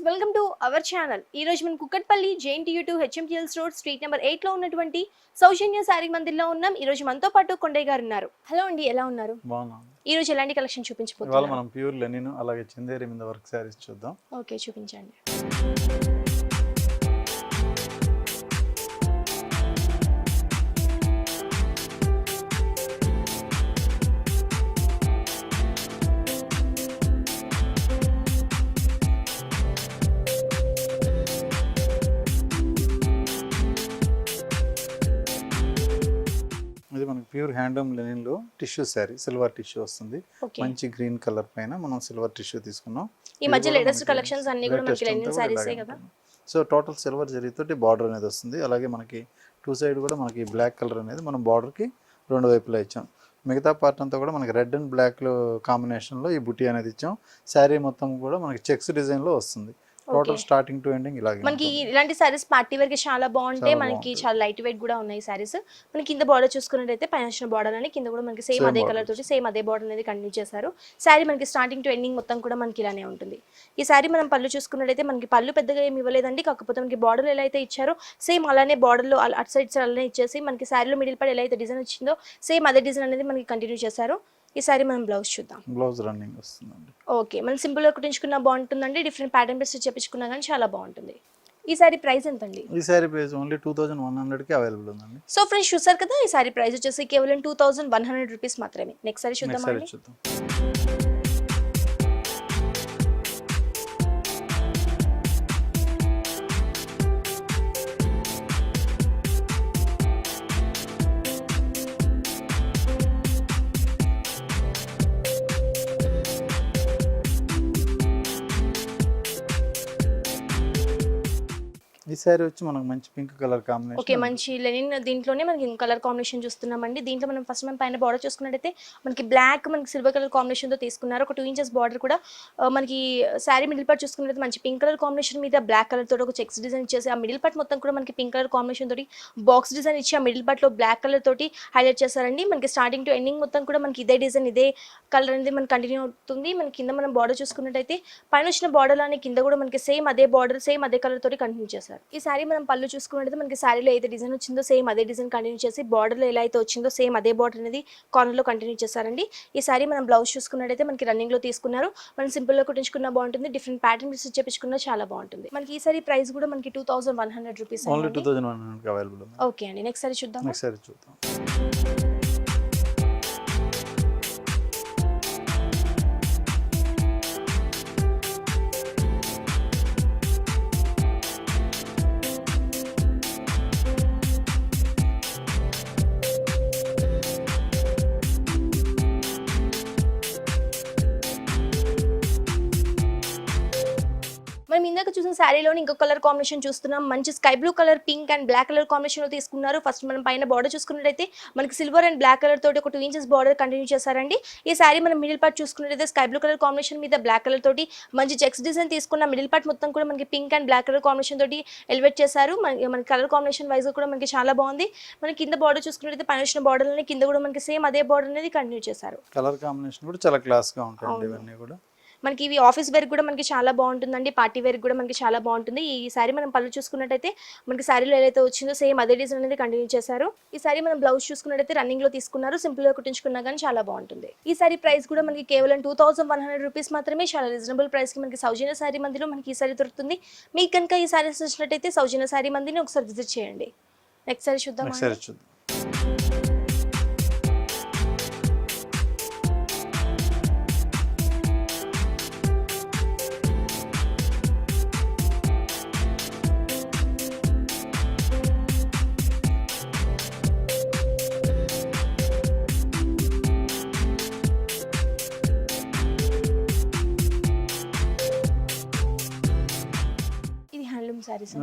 Welcome to our channel. ఈ రోజు మనం Kukatpally JNTU to HMTL road street number 8 లో ఉన్నటువంటి సౌజన్య శారీ మందిర్లో ఉన్నాం. ఈ రోజు మనతో పాటు కొండయ్య గారు ఉన్నారు. హలో అండి, ఎలా ఉన్నారు? బాగున్నాం. ఈ రోజు ఎలాంటి కలెక్షన్ చూపించబోతున్నారు? ఇవాళ మనం ప్యూర్ లెనిన్ అలాగే చందేరి మీద వర్క్ శారీస్ చూద్దాం. ఓకే, చూపించండి. ఇది మనకి ప్యూర్ హ్యాండ్లూమ్ లెనిన్ లో టిష్యూ శారీ, సిల్వర్ టిష్యూ వస్తుంది. మంచి గ్రీన్ కలర్ పైన మనం సిల్వర్ టిష్యూ తీసుకున్నాం. ఈ మధ్య లేటెస్ట్ కలెక్షన్స్ అన్ని కూడా మనకి లెనిన్ శారీసే కదా. సో టోటల్ సిల్వర్ జరీతోటి బార్డర్ అనేది వస్తుంది. అలాగే మనకి టూ సైడ్ కూడా మనకి బ్లాక్ కలర్ అనేది మనం బార్డర్ కి రెండు వైపులా ఇచ్చాం. మిగతా పార్ట్ అంతా కూడా మనకి రెడ్ అండ్ బ్లాక్ లో కాంబినేషన్ లో ఈ బుటీ అనేది ఇచ్చాం. శారీ మొత్తం కూడా మనకి చెక్స్ డిజైన్ లో వస్తుంది. టోటల్ స్టార్టింగ్ టు ఎండింగ్ ఇలాగే మనకి ఇలాంటి సారీస్ పార్టీ వేర్ కి చాలా బాగుంటాయి. మనకి చాలా లైట్ వెయిట్ కూడా ఉన్నాయి సారీస్. మనకి కింద బార్డర్ చూసుకున్నట్టయితే పైన వచ్చిన బార్డర్ అని కింద కూడా మనకి సేమ్ అదే కలర్ తోటి సేమ్ అదే బార్డర్ అనేది కంటిన్యూ చేశారు. సారీ మనకి స్టార్టింగ్ టు ఎండింగ్ మొత్తం కూడా మనకి ఇలానే ఉంటుంది. ఈ సారీ మనం పళ్ళు చూసుకున్నట్టయితే మనకి పళ్ళు పెద్దగా ఏమి ఇవ్వలేదండి. కాకపోతే మనకి బార్డర్ ఎలా అయితే ఇచ్చారో సేమ్ అలానే బార్డర్ లో అటు సైడ్ అలానే ఇచ్చేసి మనకి సారీలో మిడిల్ పార్ట్ ఎలా అయితే డిజైన్ వచ్చిందో సేమ్ అదే డిజైన్ అనేది మనకి కంటిన్యూ చేశారు. ఈ సారీ మనం బ్లౌజ్ చూద్దాం. బ్లౌజ్ రన్నింగ్ వస్తుందండి. ఓకే, మనం సింపుల్ గా కుట్టించుకున్నా బాగుంటుందండి. డిఫరెంట్ ప్యాటర్న్ బేస్ చేపించుకున్నా కానీ చాలా బాగుంటుంది. ఈ సారీ ప్రైస్ ఎంత అండి? ఈ సారీ ప్రైస్ ఓన్లీ 2100 కి అవైలబుల్ ఉందండి. సో ఫ్రెండ్స్ చూసారు కదా, ఈ సారీ ప్రైస్ వచ్చేసి కేవలం 2100 రూపీస్ మాత్రమే. నెక్స్ట్ సారీ చూద్దాం. ఈ సారీ వచ్చి మనకు మంచి పింక్ కలర్ కాంబినేషన్. ఓకే, మంచి లెనిన్ దీంట్లోనే మనకి కలర్ కాంబినేషన్ చూస్తున్నామండి. దీంట్లో మనం ఫస్ట్ పైన బార్డర్ చూసుకున్నట్టయితే మనకి బ్లాక్ మనకి సిల్వర్ కలర్ కాంబినేషన్ తో తీసుకున్నారు. ఒక 2 ఇంచెస్ బార్డర్ కూడా మనకి సారీ మిడిల్ పార్ట్ చూసుకున్నట్టయితే మంచి పింక్ కలర్ కాంబినేషన్ మీద బ్లాక్ కలర్ తోటి ఒక చెక్స్ డిజైన్ ఇచ్చేసి ఆ మిడిల్ పార్ట్ మొత్తం కూడా మనకి పింక్ కలర్ కాంబినేషన్ తోటి బాక్స్ డిజైన్ ఇచ్చి ఆ మిడిల్ పార్ట్ లో బ్లాక్ కలర్ తోటి హైలైట్ చేశారండి. మనకి స్టార్టింగ్ టు ఎండింగ్ మొత్తం కూడా మనకి ఇదే డిజైన్ ఇదే కలర్ అనేది మనకి కంటిన్యూ అవుతుంది. మనకి కింద మనం బార్డర్ చూసుకున్నట్టయితే పైన వచ్చిన బార్డర్ లానే కింద కూడా మనకి సేమ్ అదే బార్డర్ సేమ్ అదే కలర్ తోటి కంటిన్యూ చేశారు. ఈ సారీ మనం పళ్ళు చూసుకున్నట్లయితే మనకి సారీలో ఏదైతే డిజైన్ వచ్చిందో సేమ్ అదే డిజైన్ కంటిన్యూ చేసి బార్డర్లో ఎలా అయితే వచ్చిందో సేమ్ అదే బార్డర్ అనేది కార్నర్లో కంటిన్యూ చేశారండి. ఈ సారీ మనం బ్లౌజ్ చూసుకున్నట్టయితే మనకి రన్నింగ్ లో తీసుకున్నారు. మనం సింపుల్ గా కుట్టించుకున్నా బాగుంటుంది. డిఫరెంట్ ప్యాటర్న్ చేపించుకున్నా చాలా బాగుంటుంది. మనకి ఈ సారీ ప్రైస్ కూడా మనకి 2100 రూపీస్. ఓన్లీ 2100 కి అవైలబుల్ ఉంది. ఓకే అండి, నెక్స్ట్ సారీ చూద్దాం. నెక్స్ట్ సారీ చూద్దాం. మనం ఇందాక చూసిన శారీలోని ఇంకో కలర్ కాంబినేషన్ చూస్తున్నాం. మంచి sky blue colour, pink and black colour combination లో తీసుకున్నారు. ఫస్ట్ మనం పైన బార్డర్ చూసుకున్నట్టయితే మనకి సిల్వర్ అండ్ బ్లాక్ కలర్ తోటి ఒక 2 ఇంచెస్ బార్డర్ కంటిన్యూ చేశారండి. ఈ శారీ మనం మిడిల్ పార్ట్ చూసుకున్నట్టయితే స్కై బ్లూ కలర్ కాంబినేషన్ మీద బ్లాక్ కలర్ తోటి మంచి చెక్స్ డిజైన్ తీసుకున్న మిడిల్ పార్ట్ మొత్తం కూడా మనకి pink and black colour combination తోటి ఎలివేట్ చేశారు. మన కలర్ కాంబినేషన్ వైజ్ కూడా మనకి చాలా బాగుంది. మనకి కింద బార్డర్ చూసుకున్నట్టయితే పైన వచ్చిన బార్డర్ లోనే కింద కూడా మనకి సేమ్ అదే బార్డర్ అనేది కంటిన్యూ చేశారు. కలర్ కాంబినేషన్ కూడా చాలా క్లాస్ గా ఉంటుంది. ఇవన్నీ కూడా మనకి ఇవి ఆఫీస్ వేర్ కూడా మనకి చాలా బాగుంటుందండి. పార్టీ వేర్ కూడా మనకి చాలా బాగుంటుంది. ఈ సారీ మనం పళ్ళు చూసుకున్నట్టయితే మనకి సారీలో ఏదైతే వచ్చిందో సేమ్ అదే డిజైన్ అనేది కంటిన్యూ చేశారు. ఈ సారీ మనం బ్లౌజ్ చూసుకున్నట్టయితే రన్నింగ్ లో తీసుకున్నారు. సింపుల్ గా కుట్టించుకున్నా కానీ చాలా బాగుంటుంది. ఈ సారీ ప్రైస్ కూడా మనకి కేవలం 2100 రూపీస్ మాత్రమే. చాలా రీజనబుల్ ప్రైస్ కి మనకి సౌజన్య సారీ మందిలో మనకి ఈ సారీ దొరుకుతుంది. మీకు కనుక ఈ సారీస్ నచ్చినట్టయితే సౌజన్య సారీ మందిని ఒకసారి విజిట్ చేయండి. నెక్స్ట్ సారీ చూద్దాం.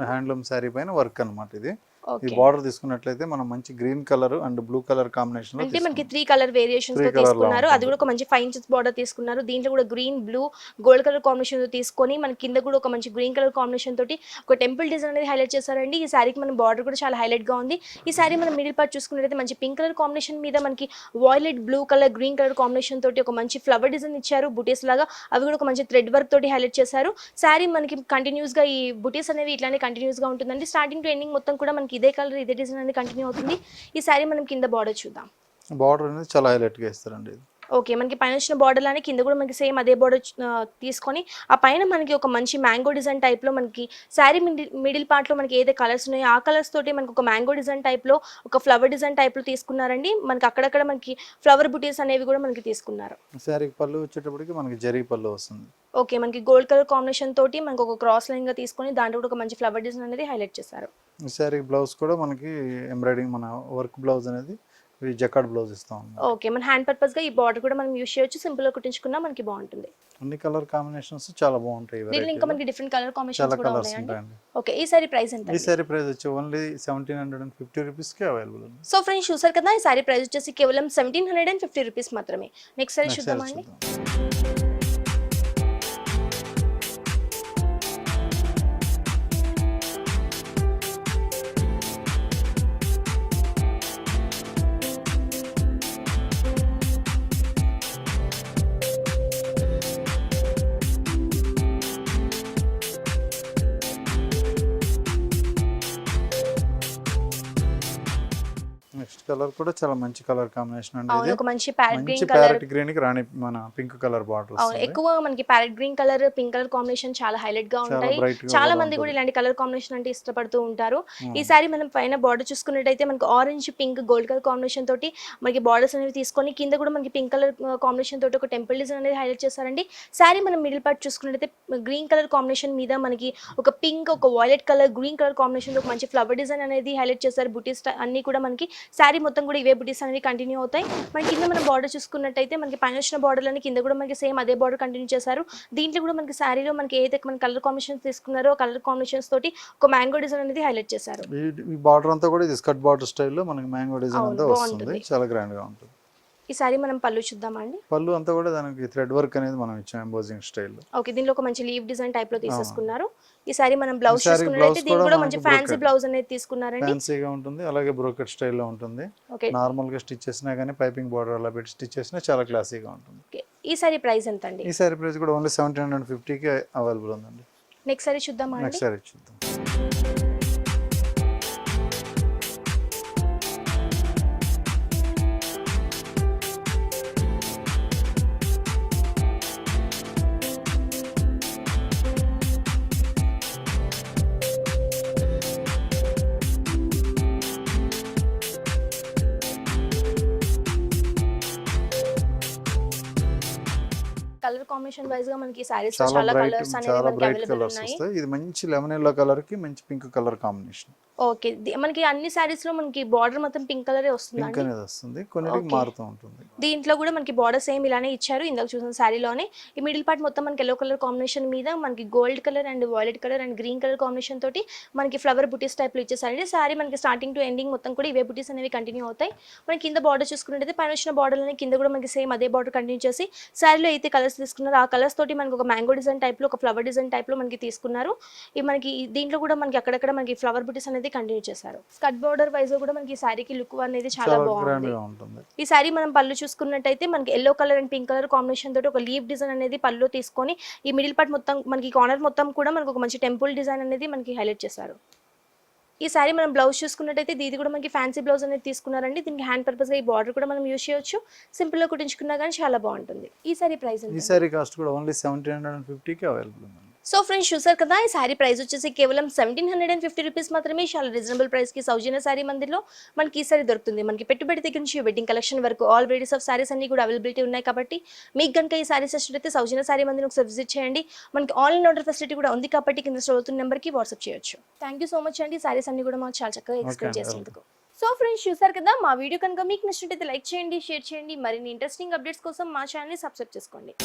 హ్యాండ్లూమ్ శారీ పైన వర్క్ అన్నమాట ఇది. ఓకే. బార్డర్ తీసుకున్నట్లయితే మనం మంచి green colour and blue colour combination లో అంటే మనకి 3 కలర్ వేరియేషన్స్ తో 3 కలర్ లో తీసుకున్నారు. అది ఉంటుంది. కూడా ఒక మంచి 5 ఇంచెస్ బార్డర్ తీసుకున్నారు. దీంట్లో కూడా green, blue, gold colour combination తో తీసుకొని మన కింద కూడా ఒక మంచి గ్రీన్ కలర్ కాంబినేషన్ తోటి ఒక టెంపుల్ డిజైన్ అనేది హైలైట్ చేశారండి. ఈ సారీకి మన బార్డర్ కూడా చాలా హైలైట్ గా ఉంది. ఈ సారీ మనం మిడిల్ పార్ట్ చూసుకున్నట్లయితే మంచి పింక్ కలర్ కాంబినేషన్ మీద మనకి violet blue colour, green colour combination తోటి ఒక మంచి ఫ్లవర్ డిజైన్ ఇచ్చారు. బుటీస్ లాగా అవి కూడా ఒక మంచి థ్రెడ్ వర్క్ తోటి హైలైట్ చేశారు. సారీ మనకి కంటిన్యూస్ గా ఈ బుటీస్ అనేవి ఇట్లానే కంటిన్యూస్ గా ఉంటుందండి. స్టార్టింగ్ టు ఎండింగ్ మొత్తం కూడా మనకి ఇదే కలర్, ఇదే డిజైన్ అనేది కంటిన్యూ అవుతుంది. ఈ సారీ మనం కింద బార్డర్ చూద్దాం. బార్డర్ అనేది చాలా హైలైట్ గా ఇస్తారండి ఇది. ఓకే. మనకి పైన వచ్చిన బార్డర్ లానే కింద కూడా మనకి సేమ్ అదే బార్డర్ తీసుకొని ఆ పైన మనకి ఒక మంచి మ్యాంగో డిజైన్ టైప్ లో మనకి శారీ మిడిల్ పార్ట్ లో మనకి ఏదైతే కలర్స్ ఉన్నాయో ఆ కలర్స్ తోటి మనకి ఒక మ్యాంగో డిజైన్ టైప్ లో ఒక ఫ్లవర్ డిజైన్ టైప్ లో తీసుకున్నారండి. మనకి అక్కడక్కడ మనకి ఫ్లవర్ బుటీస్ అనేవి కూడా మనకి తీసుకున్నారు. శారీకి పళ్ళు వచ్చేటప్పటికి మనకి జరీ పళ్ళు వస్తుంది. ఓకే. మనకి గోల్డ్ కలర్ కాంబినేషన్ తోటి మనకి ఒక క్రాస్ లైన్ గా తీసుకొని దాంట్లో కూడా ఒక మంచి ఫ్లవర్ డిజైన్ అనేది హైలైట్ చేశారు. ఈ శారీ బ్లౌజ్ కూడా మనకి ఎంబ్రాయిడింగ్ మన వర్క్ బ్లౌజ్ అనేది జకార్డ్ బ్లౌజ్ ఇస్తాం. ఓకే. మన హ్యాండ్ పర్పస్ గా ఈ బార్డర్ కూడా మనం యూస్ చేయొచ్చు. సింపుల్ గా కుట్టించుకున్నా మనకి బాగుంటుంది. అన్ని కలర్ కాంబినేషన్స్ చాలా బాగుంటాయి. దీంట్లో ఇంకా మనకి డిఫరెంట్ కలర్ కాంబినేషన్స్ చాలా కూడా కలర్స్ ఉన్నాయండి. ఉంటాయండి. ఓకే. ఈ సారీ ప్రైస్ ఎంత? ఈ సారీ ప్రైస్ వచ్చి ఓన్లీ 1750 రూపీస్ కి అవైలబుల్ ఉంది. సో ఫ్రెండ్స్ చూసారు కదా, ఈ సారీ ప్రైస్ వచ్చేసి కేవలం 1750 రూపీస్ మాత్రమే. నెక్స్ట్ సారీ నెక్స్ట్ సారీ చూద్దామండి. చూద్దాం. నెక్స్ట్ కలర్ కూడా చాలా మంచి కలర్ కాంబినేషన్ అండి. అవును, ఇది ఒక మంచి ప్యారెట్ మంచి గ్రీన్ కలర్. ప్యారెట్ గ్రీన్ కి రాణి మన పింక్ కలర్ బార్డర్ అవును, వస్తుంది. ఎక్కువ మనకి parrot green colour, pink colour combination చాలా హైలైట్ గా చాలా ఉంటాయి. బ్రైట్ గా చాలా కూడా మంది కూడా ఉంటుంది. ఇలాంటి కలర్ కాంబినేషన్ అంటే ఇష్టపడుతూ ఉంటారు. ఈ సారీ మనం పైన బార్డర్ చూసుకున్నట్టయితే మనకి orange, pink, gold colour combination తోటి మనకి బార్డర్స్ అనేవి తీసుకొని కింద కూడా మనకి పింక్ కలర్ కాంబినేషన్ తోటి ఒక టెంపుల్ డిజైన్ అనేది హైలైట్ చేశారండి. సారీ మనం మిడిల్ పార్ట్ చూసుకున్నట్టయితే గ్రీన్ కలర్ కాంబినేషన్ మీద మనకి ఒక పింక్, ఒక violet colour, green colour combination ఒక మంచి ఫ్లవర్ డిజైన్ అనేది హైలైట్ చేశారు. బుటీస్ అన్ని కూడా మనకి సారీ మొత్తం కూడా ఇవే బుటీస్ అనేవి కంటిన్యూ అవుతాయి. మన కింద మనం బార్డర్ చూసుకున్నట్టయితే మనకి పైన వచ్చిన బార్డర్లని కింద కూడా మనకి సేమ్ అదే బార్డర్ కంటిన్యూ చేశారు. దీంట్లో కూడా మనకి శారీలో మనకి ఏదైతే మన కలర్ కాంబినేషన్స్ తీసుకున్నారో కలర్ కాంబినేషన్స్ తోటి ఒక మ్యాంగో డిజైన్ అనేది హైలైట్ చేశారు. ఈ బార్డర్ అంతా కూడా ఇది స్కర్ట్ బార్డర్ స్టైల్లో మనకి మ్యాంగో డిజైన్ అవును, అంతా వస్తుంది. బాగుంటుంది. చాలా గ్రాండ్ గా ఉంటుంది. ఈ సారీ మనం పళ్ళు చూద్దామండి. పళ్ళు అంతా కూడా దానికి థ్రెడ్ వర్క్ అనేది మనం ఇచ్చాం ఎంబోజింగ్ స్టైల్లో. ఓకే. దీనిలో ఒక మంచి లీవ్ డిజైన్ టైప్ లో తీసేసుకున్నారు. ఈ సారీ మనం బ్లౌజ్ ఈ సారీ చూసుకున్నట్లయితే బ్లౌజ్ దీనికి కూడా కూడా మంచి మనకు ఫ్యాన్సీ brocade. బ్లౌజ్ అనేది తీసుకున్నారండి. ఫ్యాన్సీగా ఉంటుంది, అలాగే బ్రోకెట్ స్టైల్లో ఉంటుంది. ఓకే. నార్మల్ గా స్టిచ్ చేసినా కానీ పైపింగ్ బార్డర్ అలా పెట్టి స్టిచ్ చేసినా చాలా క్లాసీగా ఉంటుంది. ఓకే. ఈ సారీ ప్రైస్ ఎంత అండి? ఈ సారీ ప్రైస్ కూడా ఓన్లీ 1750 కి అవైలబుల్ ఉందండి. నెక్స్ట్ సారీ చూద్దామా అండి. నెక్స్ట్ సారీ చూద్దాం. కలర్ కాంబినేషన్ వైజ్ గా మనకి సారీస్ చాలా చాలా బ్రైట్ కలర్స్ అనేవి చాలా మనకి బ్రైట్ అవైలబుల్ కలర్స్ ఉన్నాయి. వస్తాయి. ఇది మంచి లెమన్ ఎల్లో కలర్ కి మంచి పింక్ కలర్ కాంబినేషన్. ఓకే. మనకి అన్ని సారీస్ లో మనకి బార్డర్ మొత్తం పింక్ కలరే పింక్ వస్తుందండి. అనేది వస్తుంది, కొన్నిటికి Okay. మారుతూ ఉంటుంది. దీంట్లో కూడా మనకి బార్డర్ సేమ్ ఇలానే ఇచ్చారు. ఇందాక చూసిన శారీలోనే ఈ మిడిల్ పార్ట్ మొత్తం మనకి ఎల్లో కలర్ కాంబినేషన్ మీద మనకి gold colour and violet colour and green colour combination తోటి మనకి ఫ్లవర్ బుటీస్ టైప్ లో ఇచ్చేసారండి. శారీ మనకి స్టార్టింగ్ టు ఎండింగ్ మొత్తం కూడా ఇవే బుటీస్ అనేవి కంటిన్యూ అవుతాయి. మనకి కింద బార్డర్ చూసుకున్నట్టయితే పైన వచ్చిన బార్డర్ అనేది కింద కూడా మనకి సేమ్ అదే బార్డర్ కంటిన్యూ చేసి శారీలో అయితే కలర్స్ తీసుకున్నారో ఆ కలర్స్ తోటి మనకి ఒక మ్యాంగో డిజైన్ టైప్ లో ఒక ఫ్లవర్ డిజైన్ టైప్ లో మనకి తీసుకున్నారు. ఈ మనకి దీంట్లో కూడా మనకి అక్కడక్కడ మనకి ఫ్లవర్ బుటీస్ అనేది కంటిన్యూ చేశారు. స్కర్ట్ బార్డర్ వైజ్ కూడా మనకి ఈ శారీకి లుక్ అనేది చాలా చాలా బాగుంది. గ్రాండ్ గా ఉంటుంది. ఈ సారీ మనం పళ్ళు చూసుకున్నట్టయితే మనకి yellow colour and pink colour combination తోటి ఒక లీవ్ డిజైన్ అనేది పళ్ళు తీసుకొని ఈ మిడిల్ పార్ట్ మొత్తం మనకి కార్నర్ మొత్తం కూడా మనకు ఒక మంచి టెంపుల్ డిజైన్ అనేది మనకి హైలైట్ చేశారు. ఈ సారీ మనం బ్లౌజ్ చూసుకున్నట్టయితే ఇది కూడా మనకి ఫ్యాన్సీ బ్లౌజ్ అనేది తీసుకున్నారండి. దీనికి హ్యాండ్ పర్పస్ గా ఈ బార్డర్ కూడా మనం యూస్ చేయొచ్చు. సింపుల్ గా కుట్టించుకున్నా కానీ చాలా బాగుంటుంది. ఈ సారీ ప్రైస్ ఈ సారీ కాస్ట్ కూడా ఓన్లీ 1750 కి అవైలబుల్ ఉంది. సో ఫ్రెండ్స్ చూసారు కదా, ఈ సారీ ప్రైస్ వచ్చేసి కేవలం 1750 రూపీస్ మాత్రమే. చాలా రీజనబుల్ ప్రైస్ కి సౌజన్య సారీ మందిర్లో మనకి ఈ సారీ దొరుకుతుంది. మనకి పెట్టుబడి దగ్గర నుంచి వెడ్డింగ్ కలెక్షన్ వరకు ఆల్ వెరైటీస్ ఆఫ్ సారీస్ అన్ని కూడా అవైలబిలిటీ ఉన్నాయి. కాబట్టి మీకు కనుక ఈ సారీస్ అయితే సౌజన్య సారీ మందిర్ ఒకసారి విజిట్ చేయండి. మనకి ఆన్లైన్ ఆర్డర్ ఫెసిలిటీ కూడా ఉంది కాబట్టి కింద స్క్రోల్ అవుతున్న నెంబర్కి వాట్సాప్ చేయొచ్చు. థ్యాంక్ యూ సో మచ్ అండి. సారీస్ అన్ని కూడా మాకు చాలా చక్కగా ఎక్స్ప్లెయిన్ Okay, చేసినందుకు. సో ఫ్రెండ్స్ చూసారు కదా, మా వీడియో కనుక మీకు నచ్చినట్లయితే లైక్ చేయండి, షేర్ చేయండి. మరిన్ని ఇంట్రెస్టింగ్ అప్డేట్స్ కోసం మా ఛానల్ని సబ్స్క్రైబ్ చేసుకోండి.